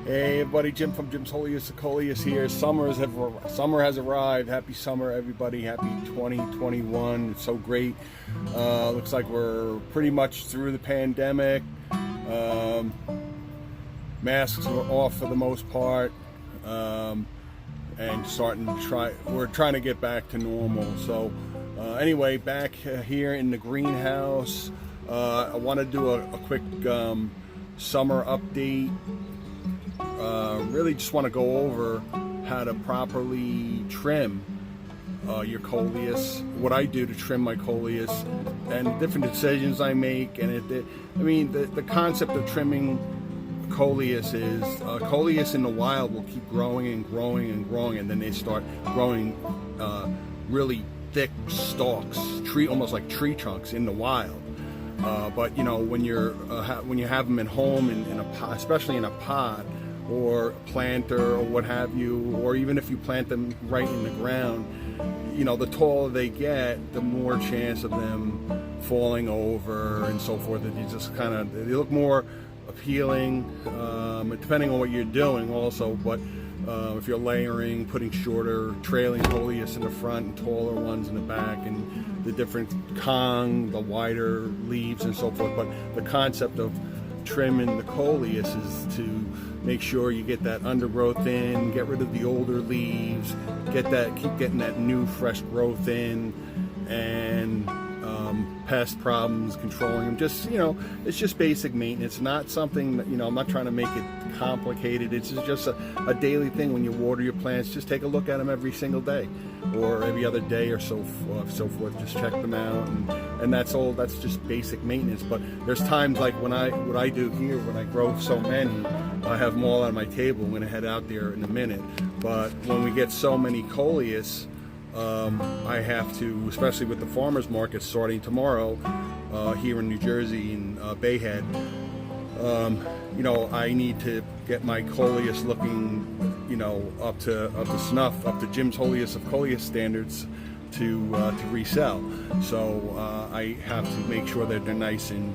Hey everybody, Jim from Jim's Coleus here. Summer has arrived. Happy summer, everybody. Happy 2021. It's so great. Looks like we're pretty much through the pandemic. Masks are off for the most part, and we're trying to get back to normal. So anyway, back here in the greenhouse, I want to do a quick summer update. Really just want to go over how to properly trim your Coleus, what I do to trim my Coleus, and different decisions I make. And the concept of trimming Coleus is Coleus in the wild will keep growing and growing and growing, and then they start growing really thick stalks, almost like tree trunks in the wild. But you know, when you have them at home in a pot, especially in a pot or a planter or what have you, or even if you plant them right in the ground, you know, the taller they get, the more chance of them falling over and so forth. That you just they look more appealing, depending on what you're doing also. But if you're layering, putting shorter trailing Coleus in the front and taller ones in the back, and the different the wider leaves and so forth. But the concept of trimming the Coleus is to make sure you get that undergrowth in, get rid of the older leaves, keep getting that new fresh growth in, and pest problems, controlling them. Just, you know, it's just basic maintenance. Not something that, you know, I'm not trying to make it complicated. It's just a daily thing. When you water your plants, just take a look at them every single day or every other day or so forth. Just check them out, and that's all. That's just basic maintenance. But there's times like what I do here, when I grow so many, I have them all on my table. I'm going to head out there in a minute. But when we get so many Coleus, I have to, especially with the farmers market starting tomorrow here in New Jersey in Bayhead, you know, I need to get my Coleus looking, you know, up to snuff, up to Jim's Holiest of Coleus standards to resell. So I have to make sure that they're nice and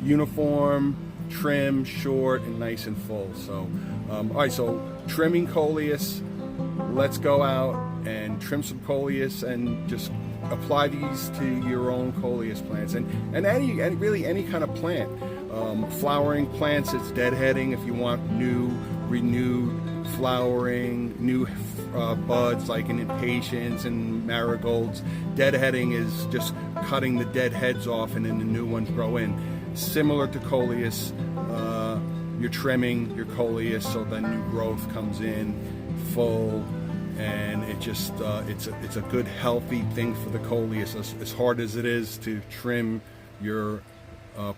uniform, trim, short, and nice and full. So all right, so trimming Coleus. Let's go out and trim some Coleus and just apply these to your own Coleus plants, and really any kind of plant. Flowering plants, it's deadheading. If you want renewed flowering, new buds like in impatiens and marigolds, deadheading is just cutting the dead heads off and then the new ones grow in. Similar to Coleus, you're trimming your Coleus so then new growth comes in full, and it just it's a good healthy thing for the Coleus, as hard as it is to trim your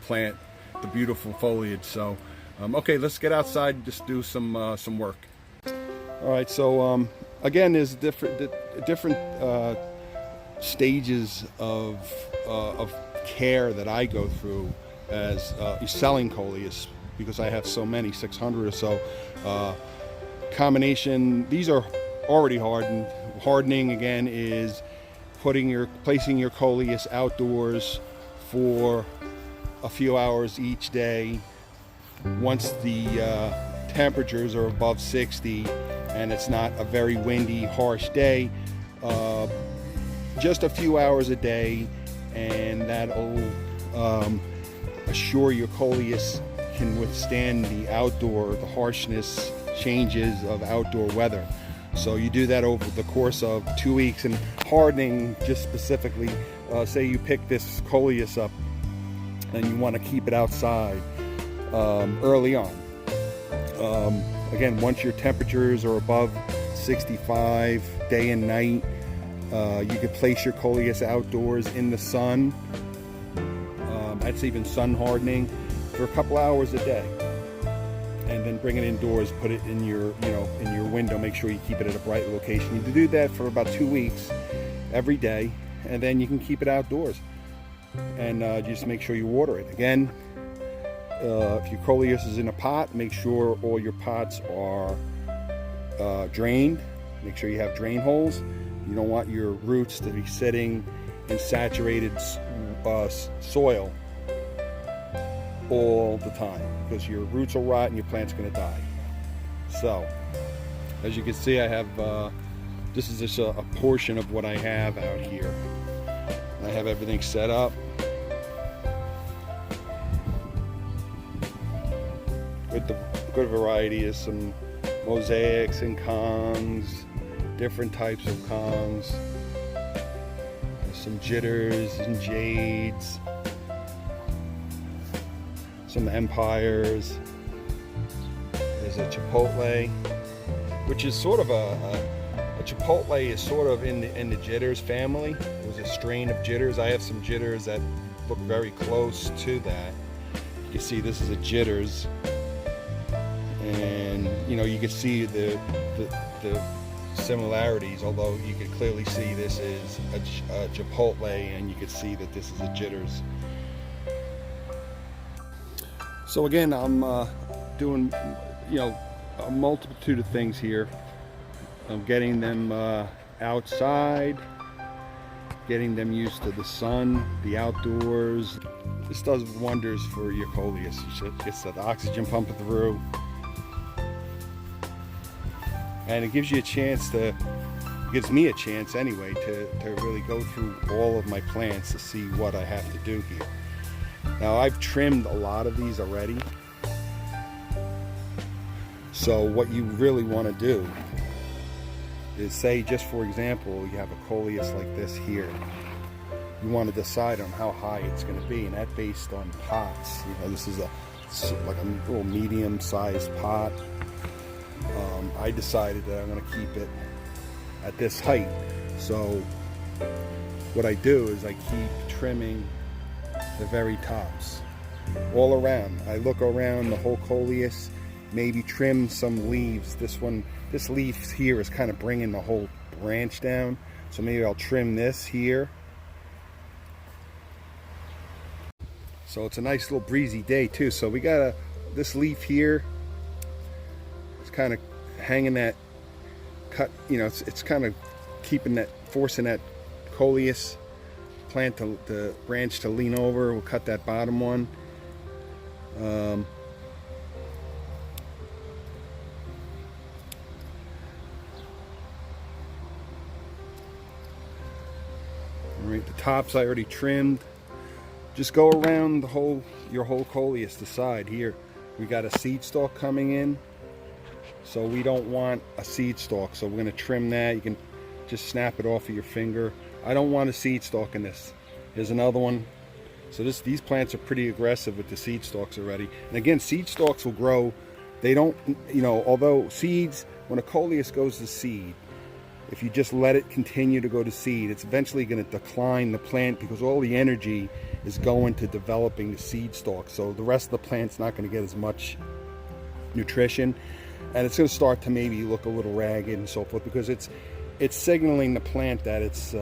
plant, the beautiful foliage. So okay, let's get outside and just do some work. All right, so again, there's different stages of care that I go through as selling Coleus, because I have so many, 600 or so. Combination, these are already hardened. Hardening again is placing your Coleus outdoors for a few hours each day. Once the temperatures are above 60 and it's not a very windy, harsh day, just a few hours a day, and that'll assure your Coleus can withstand the harshness changes of outdoor weather. So you do that over the course of 2 weeks. And hardening, just specifically, say you pick this Coleus up and you want to keep it outside early on. Again, once your temperatures are above 65 day and night, you can place your Coleus outdoors in the sun. That's even sun hardening for a couple hours a day, and then bring it indoors, put it in your window. Make sure you keep it at a bright location. You do that for about 2 weeks every day, and then you can keep it outdoors, and just make sure you water it. Again, if your Coleus is in a pot, make sure all your pots are drained. Make sure you have drain holes. You don't want your roots to be sitting in saturated soil all the time, because your roots will rot and your plant's going to die. So as you can see, I have this is just a portion of what I have out here. I have everything set up. With the good variety is some mosaics and Kongs, different types of Kongs. There's some jitters and jades, some empires. There's a chipotle, which is sort of a chipotle is sort of in the jitters family. There's a strain of jitters. I have some jitters that look very close to that. You can see this is a jitters, and you know, you can see the similarities, although you can clearly see this is a chipotle, and you can see that this is a jitters. So again, I'm doing, you know, a multitude of things here. I'm getting them outside, getting them used to the sun, the outdoors. This does wonders for your Coleus. It gets that oxygen pumping through, and it gives you a chance to, gives me a chance anyway, to really go through all of my plants to see what I have to do here. Now, I've trimmed a lot of these already, so what you really want to do is, say, just for example, you have a Coleus like this here. You want to decide on how high it's going to be, and that's based on pots. You know, this is like a little medium-sized pot. I decided that I'm going to keep it at this height. So what I do is I keep trimming the very tops all around. I look around the whole Coleus, maybe trim some leaves. This leaf here is kind of bringing the whole branch down, so maybe I'll trim this here. So it's a nice little breezy day too, so we got this leaf here. It's kind of hanging that cut, you know, it's kind of keeping that, forcing that Coleus plant to the branch to lean over. We'll cut that bottom one. Alright, the tops I already trimmed. Just go around the whole, your whole Coleus. The side here, we got a seed stalk coming in, so we don't want a seed stalk, so we're going to trim that. You can just snap it off of your finger. I don't want a seed stalk in this. Here's another one. So these plants are pretty aggressive with the seed stalks already. And again, seed stalks will grow. They don't, you know, although seeds, when a Coleus goes to seed, if you just let it continue to go to seed, it's eventually going to decline the plant, because all the energy is going to developing the seed stalk. So the rest of the plant's not going to get as much nutrition, and it's going to start to maybe look a little ragged and so forth, because it's signaling the plant that it's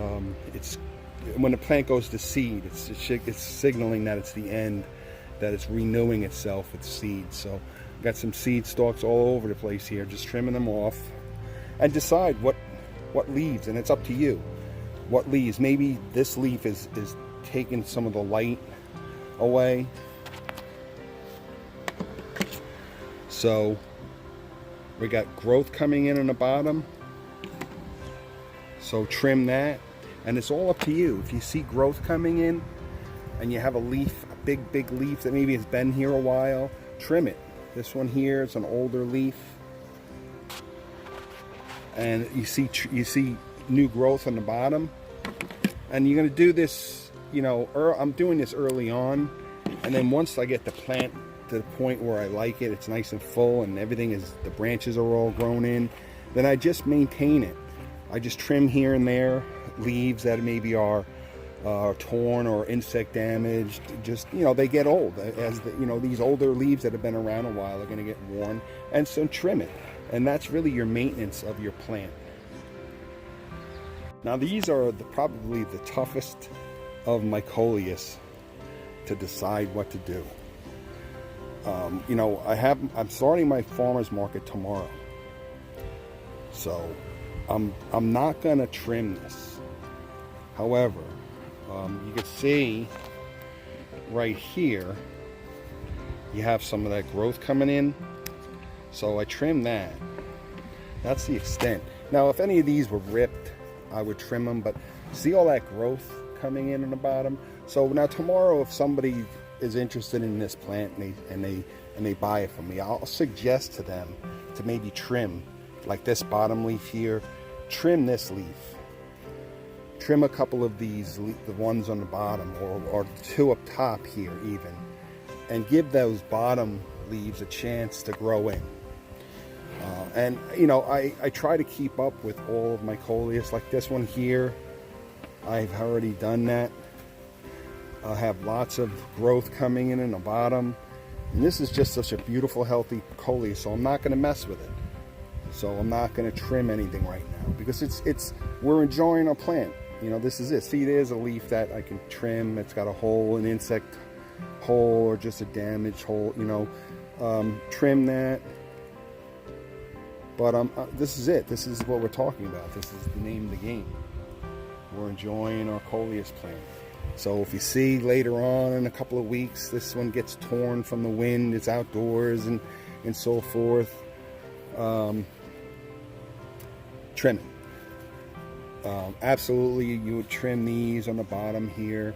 when the plant goes to seed, it's signaling that it's the end, that it's renewing itself with seeds. So I've got some seed stalks all over the place here, just trimming them off, and decide what leaves, and it's up to you what leaves. Maybe this leaf is taking some of the light away, so we got growth coming in on the bottom, so trim that. And it's all up to you. If you see growth coming in and you have a leaf, a big leaf that maybe has been here a while, trim it. This one here is an older leaf, and you see new growth on the bottom. And you're going to do this, you know, I'm doing this early on, and then once I get the plant to the point where I like it, it's nice and full and everything is, the branches are all grown in, then I just maintain it. I just trim here and there leaves that maybe are torn or insect damaged. Just, you know, they get old. As the, you know, these older leaves that have been around a while are going to get worn, and so trim it. And that's really your maintenance of your plant. Now these are probably the toughest of my Coleus to decide what to do. You know, I'm starting my farmer's market tomorrow, so I'm not gonna trim this. However, you can see right here, you have some of that growth coming in. So I trimmed that. That's the extent. Now, if any of these were ripped, I would trim them, but see all that growth coming in on the bottom? So now tomorrow, if somebody is interested in this plant and they buy it from me, I'll suggest to them to maybe trim, like this bottom leaf here, trim this leaf. Trim a couple of these, the ones on the bottom, or two up top here even, and give those bottom leaves a chance to grow in. And you know, I try to keep up with all of my Coleus. Like this one here, I've already done that. I have lots of growth coming in the bottom, and this is just such a beautiful, healthy Coleus, so I'm not going to mess with it. So I'm not going to trim anything right now, because we're enjoying our plant. You know, this is it. See, there's a leaf that I can trim. It's got a hole, an insect hole, or just a damaged hole. You know, trim that. But this is it. This is what we're talking about. This is the name of the game. We're enjoying our Coleus plant. So if you see later on in a couple of weeks, this one gets torn from the wind, it's outdoors and so forth, trim it. Absolutely, you would trim these on the bottom here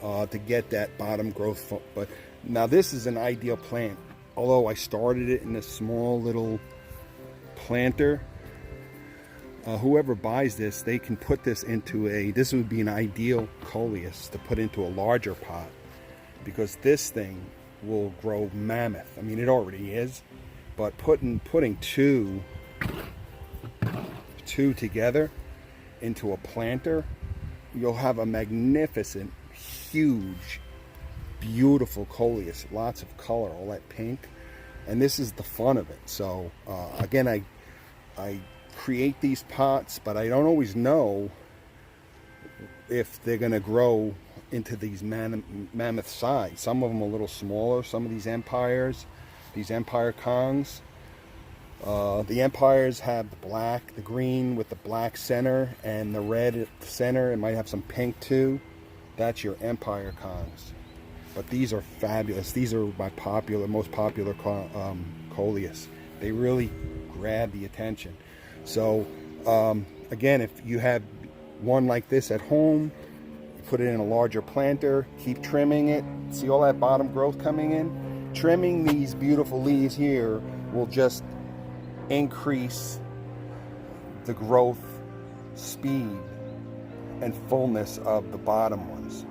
to get that bottom growth. But now this is an ideal plant. Although I started it in a small little planter, whoever buys this, they can put this into this would be an ideal Coleus to put into a larger pot, because this thing will grow mammoth. I mean, it already is, but putting two together into a planter, you'll have a magnificent, huge, beautiful Coleus. Lots of color, all that pink, and this is the fun of it. So again, I create these pots, but I don't always know if they're going to grow into these mammoth size. Some of them are a little smaller. Some of these empire Kongs. The empires have the black, the green with the black center, and the red at the center. It might have some pink too. That's your empire Kongs. But these are fabulous. These are my most popular Coleus. They really grab the attention. So again, if you have one like this at home, you put it in a larger planter, keep trimming it. See all that bottom growth coming in? Trimming these beautiful leaves here will just increase the growth speed and fullness of the bottom ones.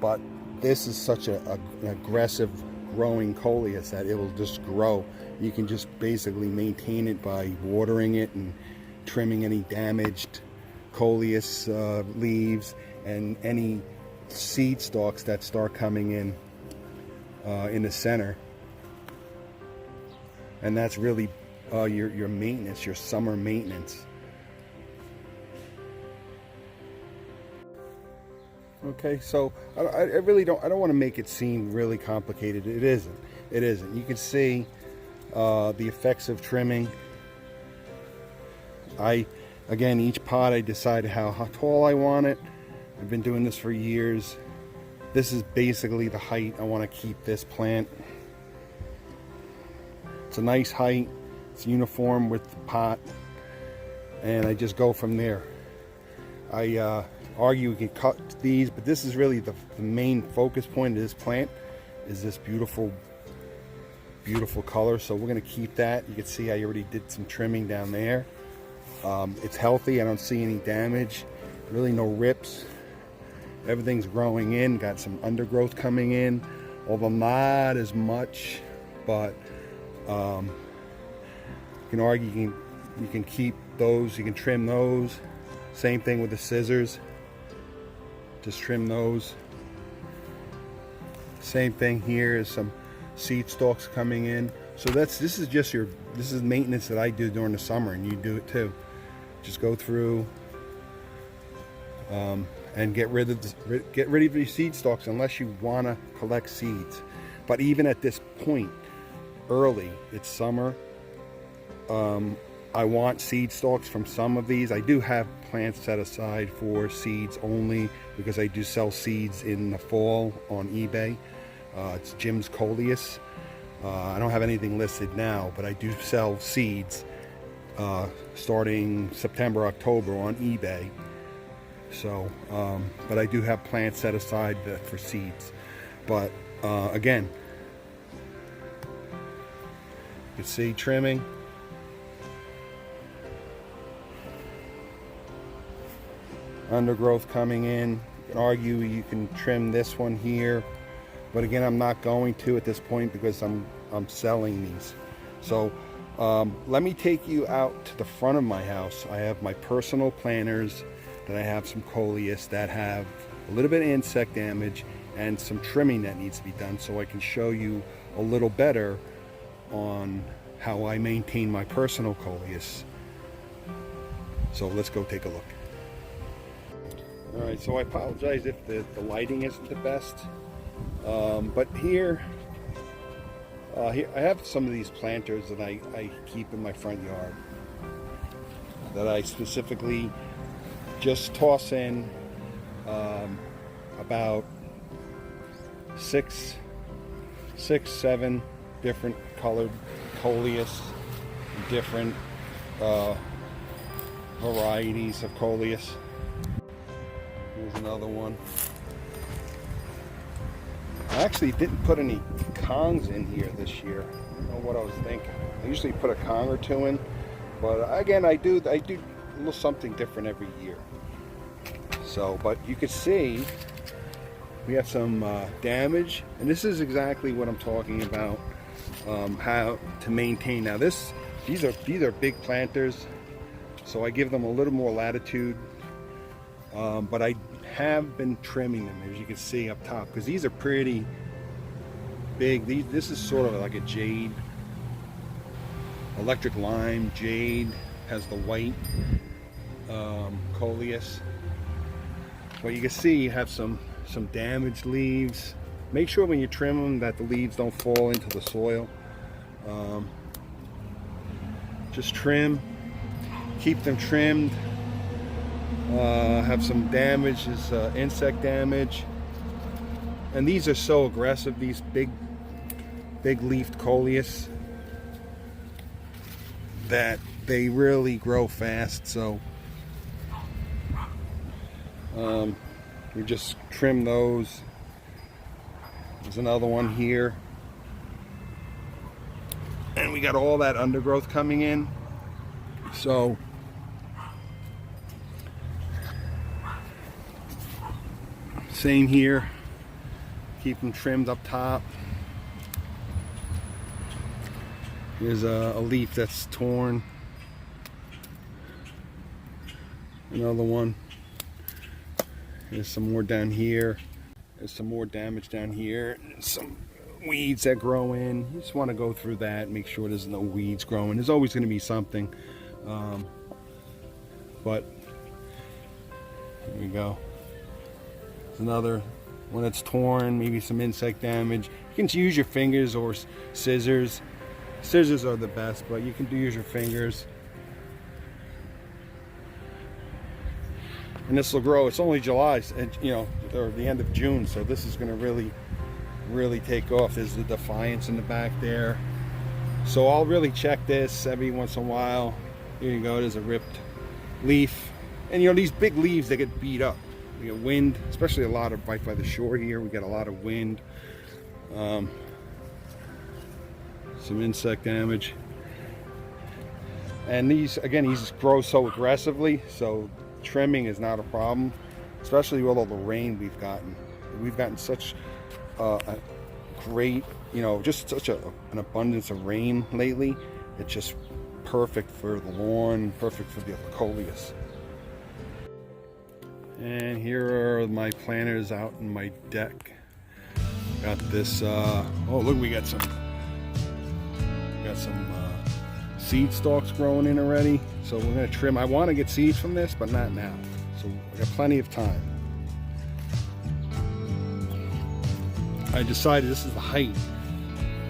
But this is such an aggressive growing Coleus that it will just grow. You can just basically maintain it by watering it and trimming any damaged Coleus leaves and any seed stalks that start coming in the center. And that's really your maintenance, your summer maintenance. Okay, so I really don't want to make it seem really complicated. It isn't. You can see the effects of trimming. Again, each pot I decide how tall I want it. I've been doing this for years. This is basically the height I want to keep this plant. It's a nice height. It's uniform with the pot, and I just go from there. I argue we can cut these, but this is really the main focus point of this plant, is this beautiful color. So we're going to keep that. You can see I already did some trimming down there. It's healthy. I don't see any damage, really no rips. Everything's growing in, got some undergrowth coming in, although not as much, but you can argue you can keep those, you can trim those. Same thing with the scissors, just trim those. Same thing here is some seed stalks coming in. So this is maintenance that I do during the summer, and you do it too. Just go through and get rid of your seed stalks unless you want to collect seeds. But even at this point, early, it's summer, I want seed stalks from some of these. I do have plants set aside for seeds only, because I do sell seeds in the fall on eBay. It's Jim's Coleus. I don't have anything listed now, but I do sell seeds starting September, October on eBay. So, but I do have plants set aside for seeds. But again, you can see trimming. Undergrowth coming in. You can argue you can trim this one here, but again, I'm not going to at this point because I'm selling these. So let me take you out to the front of my house. I have my personal planters that I have some Coleus that have a little bit of insect damage and some trimming that needs to be done, so I can show you a little better on how I maintain my personal Coleus. So let's go take a look. Alright, so I apologize if the lighting isn't the best, but here I have some of these planters that I keep in my front yard that I specifically just toss in about six, seven different colored Coleus, different varieties of Coleus. Here's another one. I actually didn't put any congs in here this year. I don't know what I was thinking. I usually put a cong or two in, but again, I do a little something different every year. So, but you can see we have some damage, and this is exactly what I'm talking about. How to maintain. Now these are big planters, so I give them a little more latitude. But I have been trimming them, as you can see up top, because these are pretty big. This is sort of like a jade, electric lime jade, has the white Coleus. But you can see you have some damaged leaves. Make sure when you trim them that the leaves don't fall into the soil. Just trim, keep them trimmed. Have some damage, is insect damage, and these are so aggressive, these big leafed Coleus, that they really grow fast. So we just trim those. There's another one here, and we got all that undergrowth coming in. So same here, keep them trimmed up top. Here's a leaf that's torn. Another one. There's some more down here. There's some more damage down here. Some weeds that grow in. You just want to go through that, make sure there's no weeds growing. There's always going to be something. But here we go. Another one that's torn, maybe some insect damage. You can use your fingers or scissors. Scissors are the best, but you can use your fingers. And this will grow. It's only July, or the end of June, so this is going to really take off. There's the Defiance in the back there. So I'll really check this every once in a while. Here you go. There's a ripped leaf, and these big leaves, they get beat up. We get wind, especially a lot of right by the shore here. We get a lot of wind. Some insect damage. And these grow so aggressively, so trimming is not a problem, especially with all the rain we've gotten. We've gotten such a great, just such an abundance of rain lately. It's just perfect for the lawn, perfect for the Coleus. And here are my planters out in my deck. Got this, oh look, we got some seed stalks growing in already. So we're gonna trim. I wanna get seeds from this, but not now. So I got plenty of time. I decided this is the height.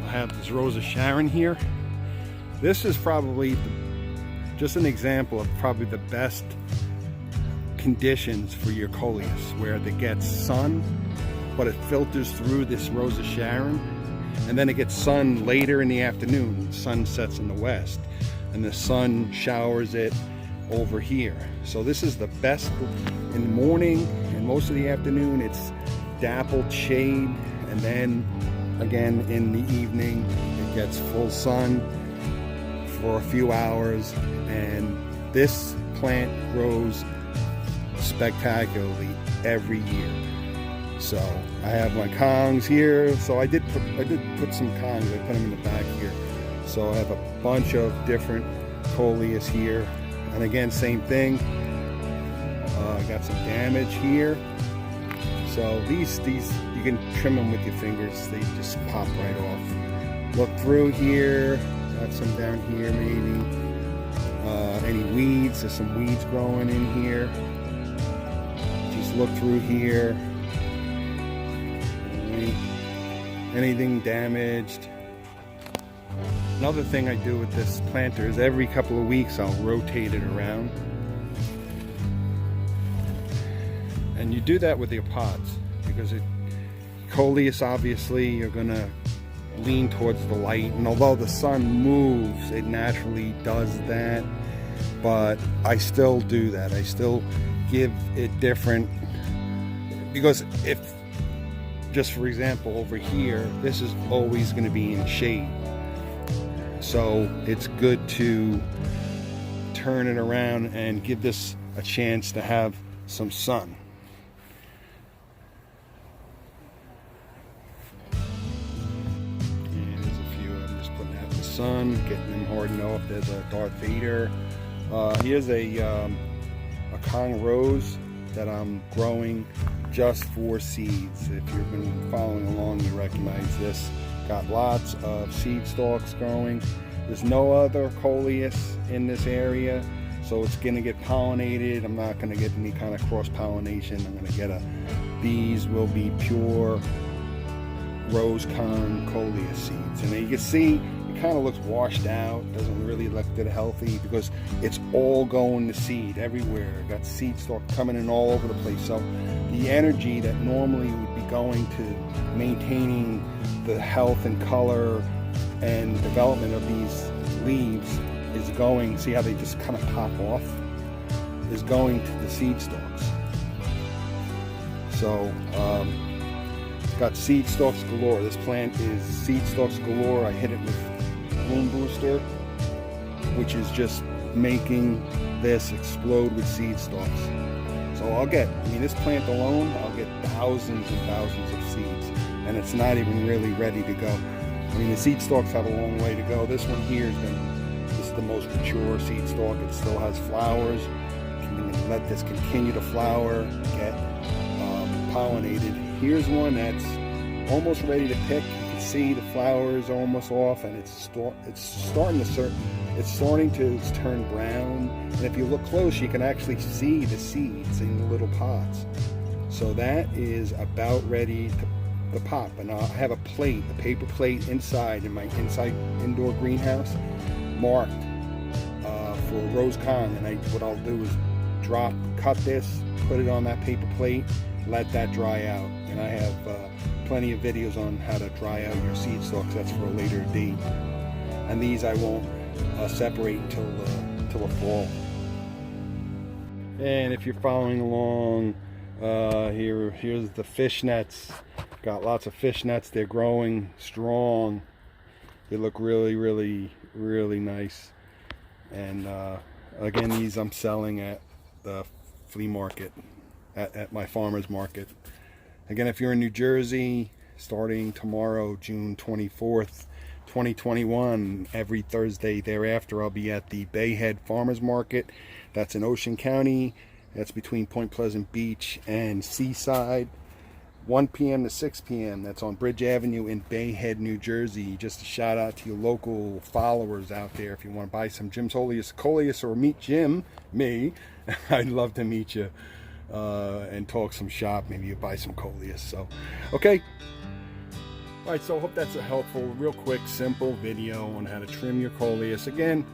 I have this Rose of Sharon here. This is probably just an example of probably the best conditions for your Coleus, where it gets sun, but it filters through this Rose of Sharon, and then it gets sun later in the afternoon. The sun sets in the west, and the sun showers it over here. So this is the best in the morning, and most of the afternoon it's dappled shade, and then again in the evening it gets full sun for a few hours. And this plant grows spectacularly every year. So I have my kongs here. So I did put some kongs. I put them in the back here. So I have a bunch of different Coleus here, and again, same thing. I got some damage here. So these you can trim them with your fingers. They just pop right off. Look through here. Got some down here maybe. Any weeds? There's some weeds growing in here. Just look through here. Anything damaged. Another thing I do with this planter is every couple of weeks I'll rotate it around. And you do that with your pots because Coleus, obviously, you're gonna lean towards the light, and although the sun moves, it naturally does that, but I still do that. I still give it different, because if, just for example, over here, this is always going to be in shade, so it's good to turn it around and give this a chance to have some sun. Sun, getting them hard enough. There's a Darth Vader. Here's a Kong Rose that I'm growing just for seeds. If you've been following along, you recognize this. Got lots of seed stalks growing. There's no other Coleus in this area, so it's going to get pollinated. I'm not going to get any kind of cross-pollination. I'm going to get these will be pure Rose Kong Coleus seeds. And then you can see kind of looks washed out, doesn't really look that healthy because it's all going to seed everywhere. Got seed stalk coming in all over the place. So the energy that normally would be going to maintaining the health and color and development of these leaves is going, see how they just kind of pop off, is going to the seed stalks. So it's got seed stalks galore. This plant is seed stalks galore. I hit it with Bloom Booster, which is just making this explode with seed stalks. So this plant alone, I'll get thousands and thousands of seeds, and it's not even really ready to go. I mean, the seed stalks have a long way to go. This one here this is the most mature seed stalk. It still has flowers. You can let this continue to flower, get pollinated. Here's one that's almost ready to pick. See the flowers almost off, and it's starting to turn brown, and if you look close you can actually see the seeds in the little pods. So that is about ready to pop, and I have a paper plate inside in my indoor greenhouse marked for Rose Kong, and what I'll do is cut this, put it on that paper plate, let that dry out. And I have plenty of videos on how to dry out your seed stalks. That's for a later date. And these I won't separate until the fall. And if you're following along, here's the fishnets. Got lots of fishnets. They're growing strong. They look really, really, really nice. And again, these I'm selling at the flea market, at my farmer's market. Again, if you're in New Jersey, starting tomorrow, June 24th, 2021, every Thursday thereafter, I'll be at the Bayhead Farmers Market. That's in Ocean County. That's between Point Pleasant Beach and Seaside. 1 p.m. to 6 p.m. That's on Bridge Avenue in Bayhead, New Jersey. Just a shout out to your local followers out there. If you want to buy some Jim Coleus or meet me, I'd love to meet you. And talk some shop, maybe you buy some Coleus. So, okay. All right, so I hope that's a helpful, real quick, simple video on how to trim your Coleus. Again,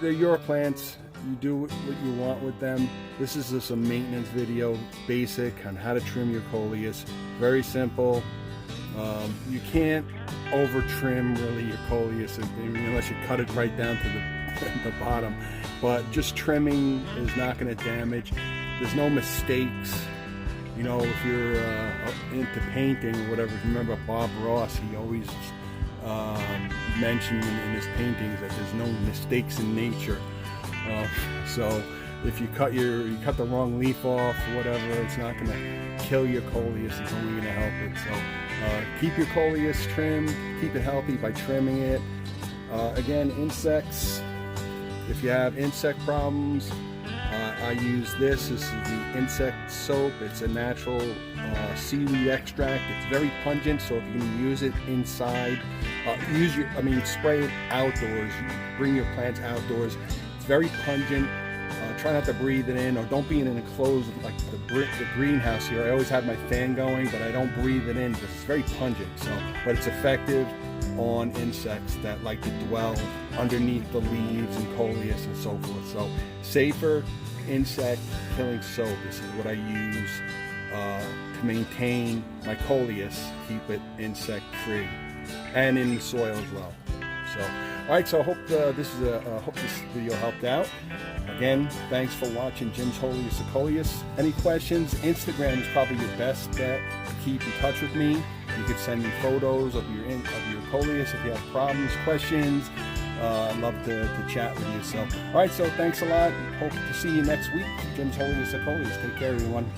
they're your plants. You do what you want with them. This is just a maintenance video, basic on how to trim your Coleus. Very simple. You can't over trim really your Coleus unless you cut it right down to the bottom, but just trimming is not going to damage. There's no mistakes. You know, if you're into painting or whatever, remember Bob Ross, he always mentioned in his paintings that there's no mistakes in nature. So if you cut the wrong leaf off or whatever, it's not going to kill your Coleus, it's only going to help it. So keep your Coleus trimmed, keep it healthy by trimming it. Again, insects, if you have insect problems, I use this. This is the insect soap. It's a natural seaweed extract. It's very pungent, so if you can use it inside, spray it outdoors. Bring your plants outdoors. It's very pungent. Try not to breathe it in, or don't be in an enclosed, like the greenhouse here. I always have my fan going, but I don't breathe it in because it's very pungent. But it's effective on insects that like to dwell underneath the leaves and Coleus and so forth. So safer insect killing soap. This is what I use to maintain my Coleus, keep it insect free, and in the soil as well. So, all right. So I hope this video helped out. Again, thanks for watching Jim's Holiest of Coleus. Any questions? Instagram is probably your best bet to keep in touch with me. You can send me photos of your Coleus if you have problems, questions. I'd love to chat with you. So, all right. So thanks a lot. Hope to see you next week. Jim's Holiest of Coleus. Take care, everyone.